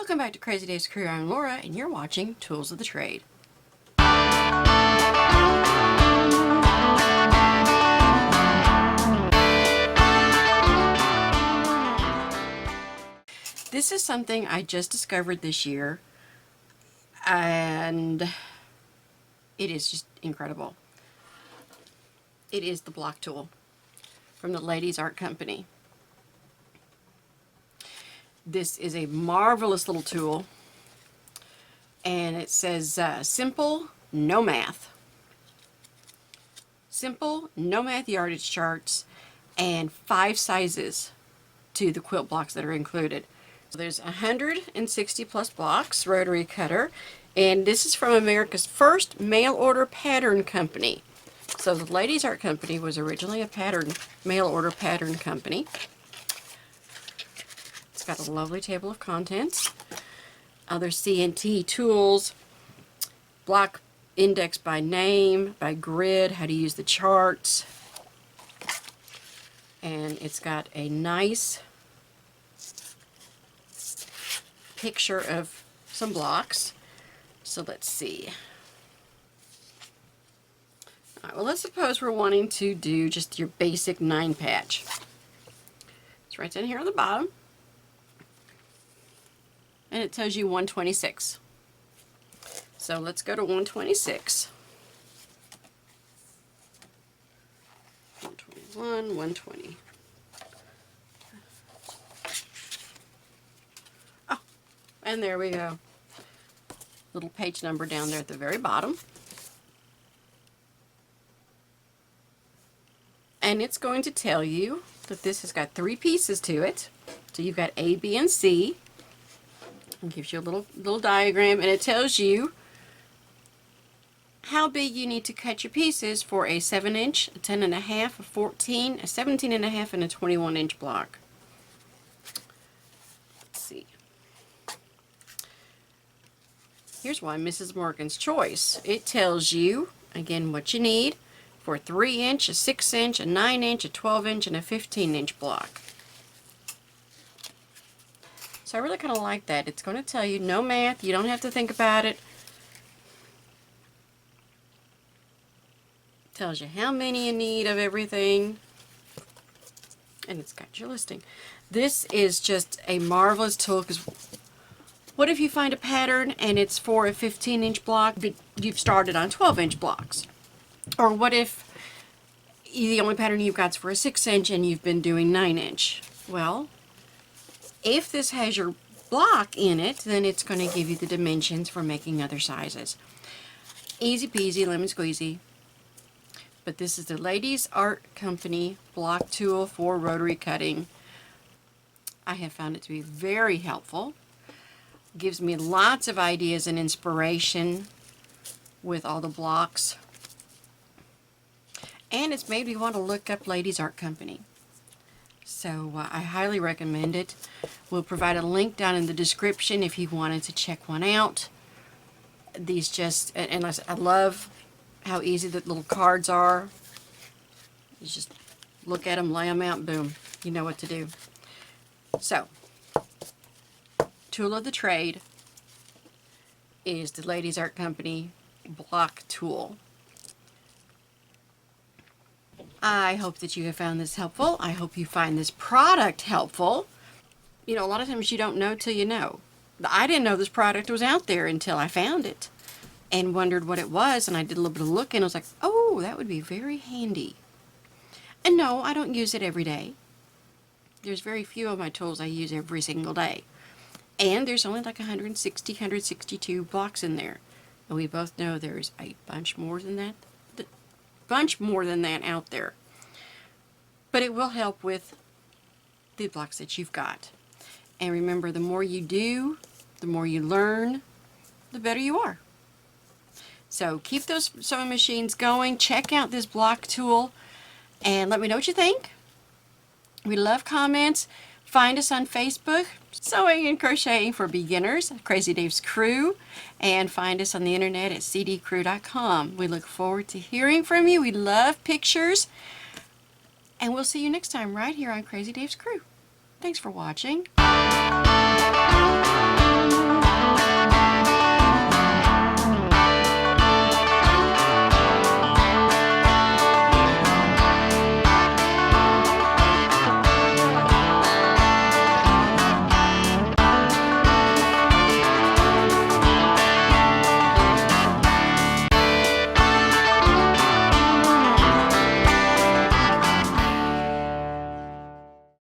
Welcome back to Crazy Dave's Crew. I'm Laura, and you're watching Tools of the Trade. This is something I just discovered this year, and it is just incredible. It is the block tool from the Ladies Art Company. This is a marvelous little tool, and it says simple, no math. Simple, no math yardage charts, and 5 sizes to the quilt blocks that are included. So there's 160 plus blocks, rotary cutter, and this is from America's first mail order pattern company. So the Ladies Art Company was originally a mail order pattern company. It's got a lovely table of contents, other CNT tools, block index by name, by grid, how to use the charts, and it's got a nice picture of some blocks. So let's see. All right, well, let's suppose we're wanting to do just your basic 9 patch. It's right down here on the bottom. And it tells you 126. So let's go to 126. 121, 120. Oh, and there we go. Little page number down there at the very bottom. And it's going to tell you that this has got 3 pieces to it. So you've got A, B, and C. It gives you a little diagram, and it tells you how big you need to cut your pieces for a 7-inch, a 10.5, a 14, a 17.5, and a 21-inch block. Let's see. Here's why Mrs. Morgan's Choice. It tells you, again, what you need for a 3-inch, a 6-inch, a 9-inch, a 12-inch, and a 15-inch block. So I really kind of like that. It's going to tell you no math. You don't have to think about it. It tells you how many you need of everything. And it's got your listing. This is just a marvelous tool, because what if you find a pattern and it's for a 15-inch block, but you've started on 12-inch blocks? Or what if the only pattern you've got is for a 6-inch and you've been doing 9-inch? Well, if this has your block in it, then it's going to give you the dimensions for making other sizes. Easy peasy, lemon squeezy. But this is the Ladies Art Company block tool for rotary cutting. I have found it to be very helpful. Gives me lots of ideas and inspiration with all the blocks. And it's made me want to look up Ladies Art Company. So I highly recommend it. We'll provide a link down in the description if you wanted to check one out. These just, and I love how easy the little cards are. You just look at them, lay them out, boom. You know what to do. So, tool of the trade is the Ladies Art Company block tool. I hope that you have found this helpful. I hope you find this product helpful. You know, a lot of times you don't know till you know. I didn't know this product was out there until I found it and wondered what it was, and I did a little bit of looking and I was like, oh, that would be very handy. And no, I don't use it every day. There's very few of my tools I use every single day. And there's only like 160, 162 blocks in there. And we both know there's a bunch more than that. Out there. But it will help with the blocks that you've got. And remember, the more you do, the more you learn, the better you are. So keep those sewing machines going. Check out this block tool and let me know what you think. We love comments. Find us on Facebook, Sewing and Crocheting for Beginners, Crazy Dave's Crew, and find us on the internet at cdcrew.com. We look forward to hearing from you. We love pictures, and we'll see you next time right here on Crazy Dave's Crew. Thanks for watching.